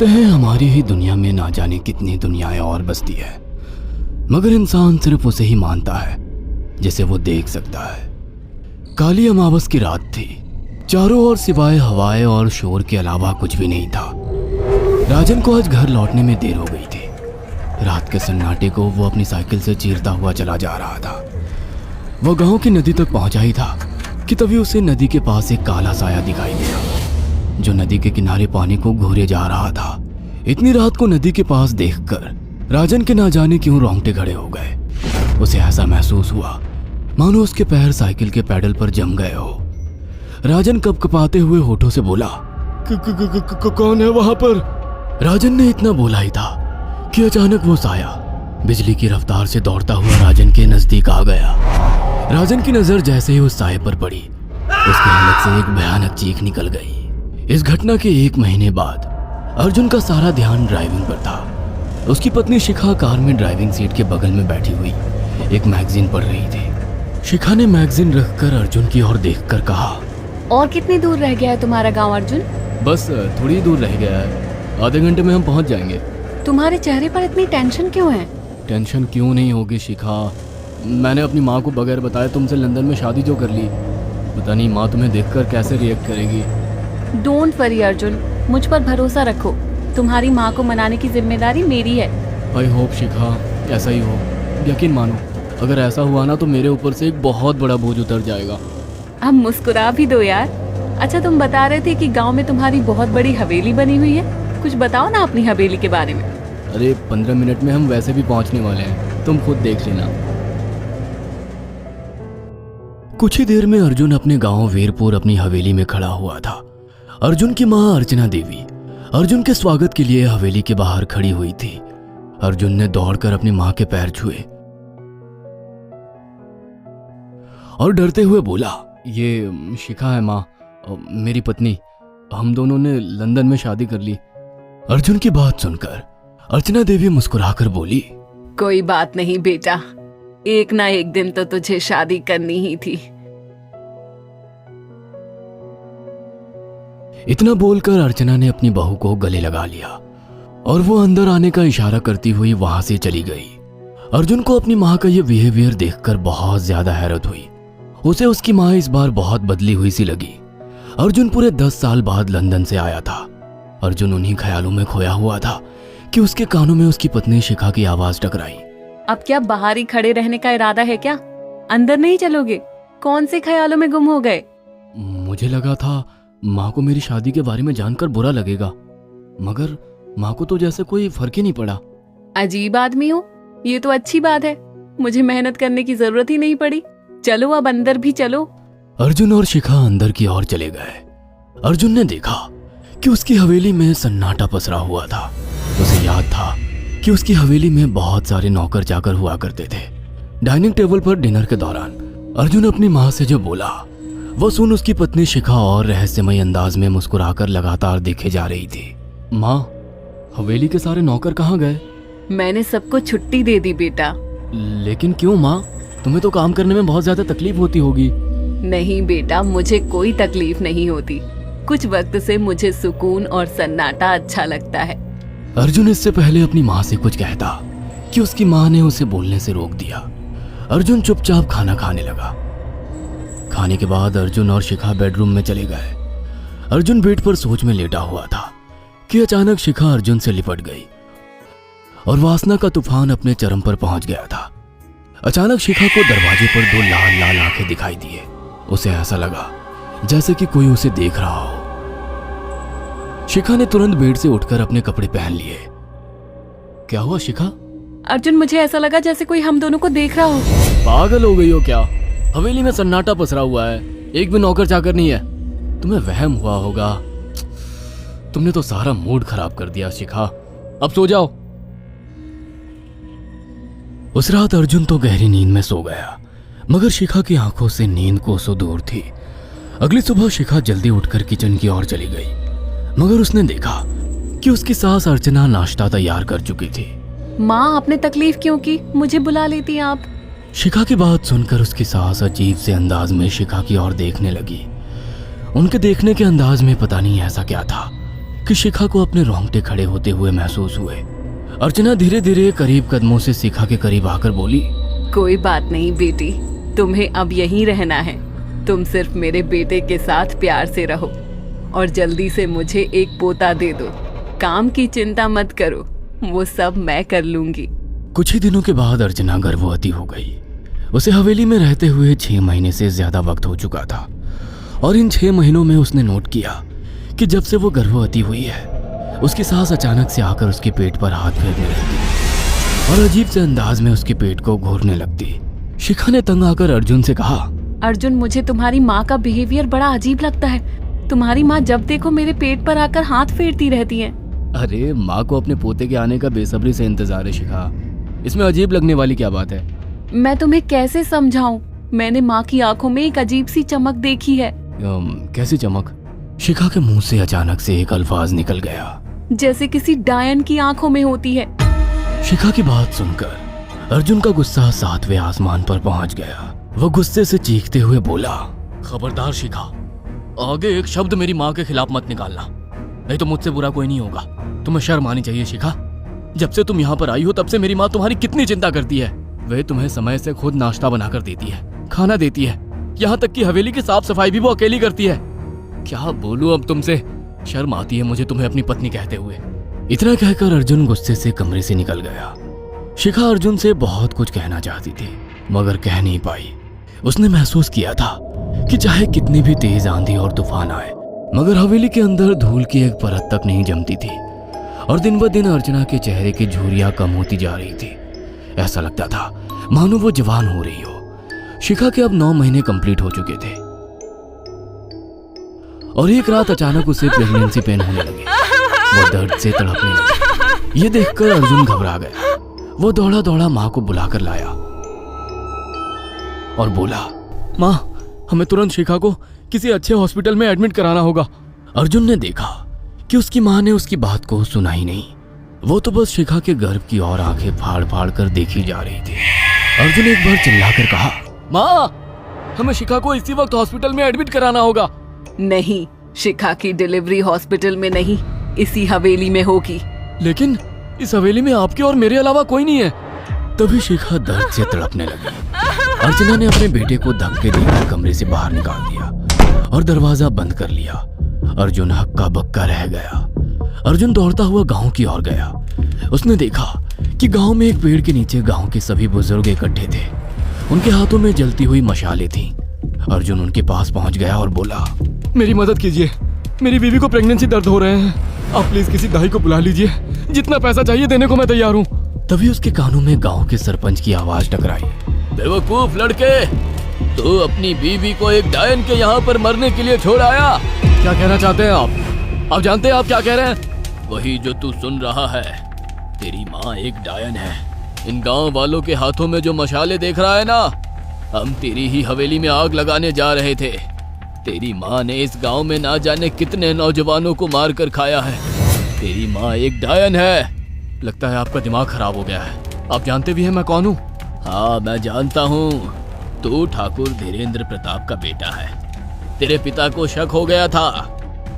कहते हैं हमारी ही दुनिया में ना जाने कितनी दुनियाएं और बसती है, मगर इंसान सिर्फ उसे ही मानता है जिसे वो देख सकता है। काली अमावस की रात थी। चारों ओर सिवाय हवाएं और शोर के अलावा कुछ भी नहीं था। राजन को आज घर लौटने में देर हो गई थी। रात के सन्नाटे को वो अपनी साइकिल से चीरता हुआ चला जा रहा था। वह गांव की नदी तक पहुंचा ही था कि तभी उसे नदी के पास एक काला साया दिखाई दिया जो नदी के किनारे पानी को घूरे जा रहा था। इतनी रात को नदी के पास देखकर राजन के ना जाने क्यों रोंगटे खड़े हो गए। उसे ऐसा महसूस हुआ मानो उसके पैर साइकिल के पैडल पर जम गए हो। राजन कपकपाते हुए होठों से बोला, कौन है वहां पर? राजन ने इतना बोला ही था कि अचानक वो साया बिजली की रफ्तार से दौड़ता हुआ राजन के नजदीक आ गया। राजन की नजर जैसे ही उस साये पर पड़ी, उसके हलक से एक भयानक चीख निकल गई। इस घटना के 1 महीने बाद अर्जुन का सारा ध्यान ड्राइविंग पर था। उसकी पत्नी शिखा कार में ड्राइविंग सीट के बगल में बैठी हुई एक मैगजीन पढ़ रही थी। शिखा ने मैगजीन रखकर अर्जुन की ओर देखकर कहा, और कितनी दूर रह गया है तुम्हारा गांव अर्जुन? बस थोड़ी दूर रह गया है, आधे घंटे में हम पहुंच जाएंगे। तुम्हारे चेहरे पर इतनी टेंशन क्यों है? टेंशन क्यों नहीं होगी शिखा, मैंने अपनी माँ को बगैर बताए तुमसे लंदन में शादी जो कर ली। पता नहीं माँ तुम्हें देखकर कैसे रिएक्ट करेगी। डोंट वरी अर्जुन, मुझ पर भरोसा रखो। तुम्हारी माँ को मनाने की जिम्मेदारी मेरी है। आई होप शिखा ऐसा ही हो। यकीन मानो अगर ऐसा हुआ ना तो मेरे ऊपर से एक बहुत बड़ा बोझ उतर जाएगा। अब मुस्कुरा भी दो यार। अच्छा, तुम बता रहे थे कि गांव में तुम्हारी बहुत बड़ी हवेली बनी हुई है। कुछ बताओ ना अपनी हवेली के बारे में। अरे 15 मिनट में हम वैसे भी पहुंचने वाले हैं, तुम खुद देख लेना। कुछ ही देर में अर्जुन अपने गांव वीरपुर अपनी हवेली में खड़ा हुआ था। अर्जुन की मां अर्चना देवी अर्जुन के स्वागत के लिए हवेली के बाहर खड़ी हुई थी। अर्जुन ने दौड़कर अपनी मां के पैर छुए और डरते हुए बोला, ये शिखा है मां, मेरी पत्नी। हम दोनों ने लंदन में शादी कर ली। अर्जुन की बात सुनकर अर्चना देवी मुस्कुराकर बोली, कोई बात नहीं बेटा, एक ना एक दिन तो तुझे शादी करनी ही थी। इतना बोलकर अर्चना ने अपनी बहू को गले लगा लिया और वो अंदर आने का इशारा करती हुई वहां से चली गई। अर्जुन को अपनी माँ का ये बिहेवियर देखकर बहुत ज्यादा हैरत हुई। उसे उसकी माँ इस बार बहुत बदली हुई सी लगी। अर्जुन पूरे 10 साल बाद लंदन से आया था। अर्जुन उन्हीं ख्यालों में खोया हुआ था कि उसके कानों में उसकी पत्नी शिखा की आवाज टकराई। अब क्या बाहर ही खड़े रहने का इरादा है क्या? अंदर नहीं चलोगे? कौन से ख्यालों में गुम हो गए? मुझे लगा था माँ को मेरी शादी के बारे में जानकर बुरा लगेगा, मगर माँ को तो जैसे कोई फर्क ही नहीं पड़ा। अजीब आदमी हो, ये तो अच्छी बात है। मुझे मेहनत करने की जरूरत ही नहीं पड़ी। चलो अब अंदर भी चलो। अर्जुन और शिखा अंदर की ओर चले गए। अर्जुन ने देखा कि उसकी हवेली में सन्नाटा पसरा हुआ था। उसे याद था कि उसकी हवेली में बहुत सारे नौकर चाकर हुआ करते थे। डाइनिंग टेबल पर डिनर के दौरान अर्जुन अपनी माँ से जो बोला वो सुन उसकी पत्नी शिखा और रहस्यमय अंदाज में मुस्कुराकर लगातार देखे जा रही थी। माँ, हवेली के सारे नौकर कहाँ गए? मैंने सबको छुट्टी दे दी बेटा। लेकिन क्यों माँ, तुम्हें तो काम करने में बहुत ज्यादा तकलीफ होती होगी। नहीं बेटा, मुझे कोई तकलीफ नहीं होती। कुछ वक्त से मुझे सुकून और सन्नाटा अच्छा लगता है। अर्जुन इससे पहले अपनी माँ से कुछ कहता कि उसकी माँ ने उसे बोलने से रोक दिया। अर्जुन चुपचाप खाना खाने लगा। खाने के बाद अर्जुन और शिखा बेडरूम में चले गए। अर्जुन बेड पर सोच में लेटा हुआ था कि अचानक शिखा अर्जुन से लिपट गई और वासना का तूफान अपने चरम पर पहुंच गया था। अचानक शिखा को दरवाजे पर 2 लाल लाल आंखें दिखाई दिए। उसे ऐसा लगा जैसे कि कोई उसे देख रहा हो। शिखा ने तुरंत बेड से उठकर अपने कपड़े पहन लिए। क्या हुआ शिखा? अर्जुन, मुझे ऐसा लगा जैसे कोई हम दोनों को देख रहा हो। पागल हो गई हो क्या? हवेली में सन्नाटा पसरा हुआ है, एक भी नौकर चाकर नहीं है। तुम्हें वहम हुआ होगा। तुमने तो सारा मूड खराब कर दिया शिखा, अब सो जाओ। उस रात अर्जुन तो गहरी नींद में सो गया, मगर शिखा की आंखों से नींद कोसों दूर थी। अगली सुबह शिखा जल्दी उठकर किचन की ओर चली गई, मगर उसने देखा कि उसकी सास अर्चना नाश्ता तैयार कर चुकी थी। माँ, आपने तकलीफ क्यों की? मुझे बुला लेती आप। शिखा की बात सुनकर उसकी सास अजीब से अंदाज में शिखा की ओर देखने लगी। उनके देखने के अंदाज में पता नहीं ऐसा क्या था कि शिखा को अपने रोंगटे खड़े होते हुए महसूस हुए। अर्चना धीरे धीरे करीब कदमों से शिखा के करीब आकर बोली, कोई बात नहीं बेटी, तुम्हें अब यहीं रहना है। तुम सिर्फ मेरे बेटे के साथ प्यार से रहो और जल्दी से मुझे एक पोता दे दो। काम की चिंता मत करो, वो सब मैं कर लूंगी। कुछ ही दिनों के बाद अर्चना गर्भवती हो गई। उसे हवेली में रहते हुए 6 महीने से ज्यादा वक्त हो चुका था और इन 6 महीनों में उसने नोट किया कि जब से वो गर्भवती हुई है, उसकी सास अचानक से आकर उसके पेट पर हाथ फेरने लगती और अजीब से अंदाज में उसके पेट को घूरने लगती। शिखा ने तंग आकर अर्जुन से कहा, अर्जुन, मुझे तुम्हारी माँ का बिहेवियर बड़ा अजीब लगता है। तुम्हारी माँ जब देखो मेरे पेट पर आकर हाथ फेरती रहती है। अरे माँ को अपने पोते के आने का बेसब्री से इंतजार है शिखा, इसमें अजीब लगने वाली क्या बात है? मैं तुम्हें कैसे समझाऊं? मैंने माँ की आंखों में एक अजीब सी चमक देखी है। कैसी चमक? शिखा के मुंह से अचानक से एक अल्फाज निकल गया, जैसे किसी डायन की आंखों में होती है। शिखा की बात सुनकर अर्जुन का गुस्सा 7वें आसमान पर पहुंच गया। वो गुस्से से चीखते हुए बोला, खबरदार शिखा, आगे एक शब्द मेरी माँ के खिलाफ मत निकालना, नहीं तो मुझसे बुरा कोई नहीं होगा। तुम्हें शर्म आनी चाहिए शिखा। जब से तुम यहाँ पर आई हो तब से मेरी माँ तुम्हारी कितनी चिंता करती है। वह तुम्हें समय से खुद नाश्ता बनाकर देती है, खाना देती है, यहाँ तक कि हवेली की साफ सफाई भी वो अकेली करती है। क्या बोलूं अब तुमसे, शर्म आती है मुझे तुम्हें अपनी पत्नी कहते हुए। इतना कहकर अर्जुन गुस्से से कमरे से निकल गया। शिखा अर्जुन से बहुत कुछ कहना चाहती थी मगर कह नहीं पाई। उसने महसूस किया था कि चाहे कितनी भी तेज आंधी और तूफान आए, मगर हवेली के अंदर धूल की एक परत तक नहीं जमती थी और दिन ब दिन अर्चना के चेहरे की झुर्रियां कम होती जा रही थी। ऐसा लगता था मानो वो जवान हो रही हो। शिखा के अब 9 महीने कंप्लीट हो चुके थे और एक रात अचानक उसे प्रेगनेंसी पेन होने लगे। वो दर्द से तड़पने लगी। ये देखकर अर्जुन घबरा गया। वो दौड़ा दौड़ा माँ को बुलाकर लाया और बोला, माँ, हमें तुरंत शिखा को किसी अच्छे हॉस्पिटल में एडमिट कराना होगा। अर्जुन ने देखा कि उसकी माँ ने उसकी बात को सुना ही नहीं। वो तो बस शिखा के गर्भ की ओर आंखें फाड़ फाड़ कर देखी जा रही थी। अर्जुन एक बार चिल्लाकर कहा, माँ, हमें शिखा को इसी वक्त हॉस्पिटल में एडमिट कराना होगा। नहीं, शिखा की डिलीवरी हॉस्पिटल में नहीं, इसी हवेली में होगी। लेकिन इस हवेली में आपके और मेरे अलावा कोई नहीं है। तभी शिखा दर्द से तड़पने लगी। अर्चना ने अपने बेटे को धक्के देकर कमरे से बाहर निकाल दिया और दरवाजा बंद कर लिया। अर्जुन हक्का बक्का रह गया। अर्जुन दौड़ता हुआ गांव की ओर गया। उसने देखा कि गांव में एक पेड़ के नीचे गांव के सभी बुजुर्ग इकट्ठे थे। उनके हाथों में जलती हुई मशालें थीं। अर्जुन उनके पास पहुंच गया और बोला, मेरी मदद कीजिए, मेरी बीवी को प्रेगनेंसी दर्द हो रहे हैं। आप प्लीज किसी दाई को बुला लीजिए, जितना पैसा चाहिए देने को मैं तैयार हूँ। तभी उसके कानों में गांव के सरपंच की आवाज टकराई, बेवकूफ लड़के, तू अपनी बीवी को एक डायन के यहाँ पर मरने के लिए छोड़ आया। क्या कहना चाहते हैं आप? आप जानते हैं आप क्या कह रहे हैं? वही जो तू सुन रहा है। तेरी माँ एक डायन है। इन गांव वालों के हाथों में जो मशाले देख रहा है ना, हम तेरी ही हवेली में आग लगाने जा रहे थे। तेरी माँ ने इस गांव में ना जाने कितने नौजवानों को मार कर खाया है। तेरी माँ एक डायन है। लगता है आपका दिमाग खराब हो गया है। आप जानते भी हैं मैं कौन हूँ? हाँ, मैं जानता हूँ। तू ठाकुर धीरेन्द्र प्रताप का बेटा है। तेरे पिता को शक हो गया था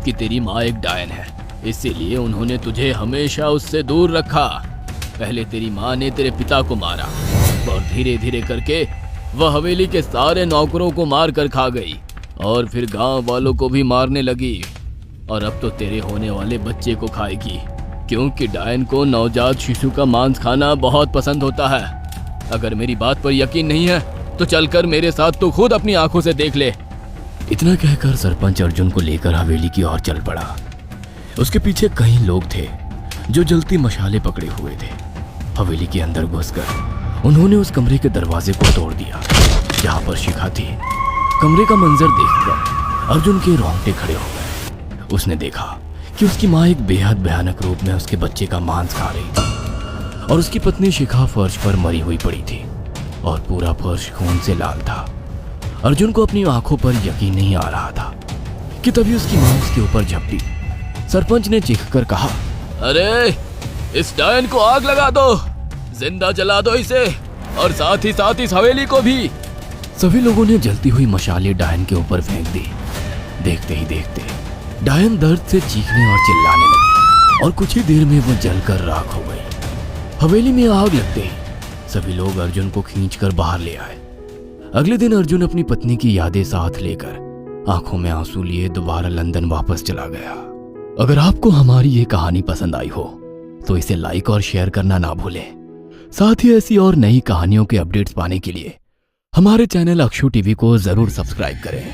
कि तेरी माँ एक डायन है, इसीलिए उन्होंने तुझे हमेशा उससे दूर रखा। पहले तेरी माँ ने तेरे पिता को मारा और धीरे धीरे करके वह हवेली के सारे नौकरों को मार कर खा गई और फिर गांव वालों को भी मारने लगी। और अब तो तेरे होने वाले बच्चे को खाएगी, क्योंकि डायन को नवजात शिशु का मांस खाना बहुत पसंद होता है। अगर मेरी बात पर यकीन नहीं है तो चलकर मेरे साथ तो खुद अपनी आंखों से देख ले। इतना कहकर सरपंच अर्जुन को लेकर हवेली की ओर चल पड़ा। उसके पीछे कई लोग थे जो जलती मशाले पकड़े हुए थे। हवेली के अंदर घुसकर उन्होंने उस कमरे के दरवाजे को तोड़ दिया जहां पर शिखा थी। कमरे का मंजर देखकर अर्जुन के रोंगटे खड़े हो गए। उसने देखा कि उसकी माँ एक बेहद भयानक रूप में उसके बच्चे का मांस खा रही थी और उसकी पत्नी शिखा फर्श पर मरी हुई पड़ी थी और पूरा फर्श खून से लाल था। अर्जुन को अपनी आंखों पर यकीन नहीं आ रहा था कि तभी उसकी माँ उसके ऊपर झपटी। सरपंच ने चीखकर कहा, अरे इस डायन को आग लगा दो, जिंदा जला दो इसे और साथ ही इस हवेली को भी। सभी लोगों ने जलती हुई मशालें डायन के ऊपर फेंक दी। देखते ही देखते डायन दर्द से चीखने और चिल्लाने लगी और कुछ ही देर में वो जलकर राख हो गई। हवेली में आग लगते ही सभी लोग अर्जुन को खींचकर बाहर ले आए। अगले दिन अर्जुन अपनी पत्नी की यादें साथ लेकर आंखों में आंसू लिए दोबारा लंदन वापस चला गया। अगर आपको हमारी ये कहानी पसंद आई हो तो इसे लाइक और शेयर करना ना भूलें। साथ ही ऐसी और नई कहानियों के अपडेट्स पाने के लिए हमारे चैनल अक्षु टीवी को जरूर सब्सक्राइब करें।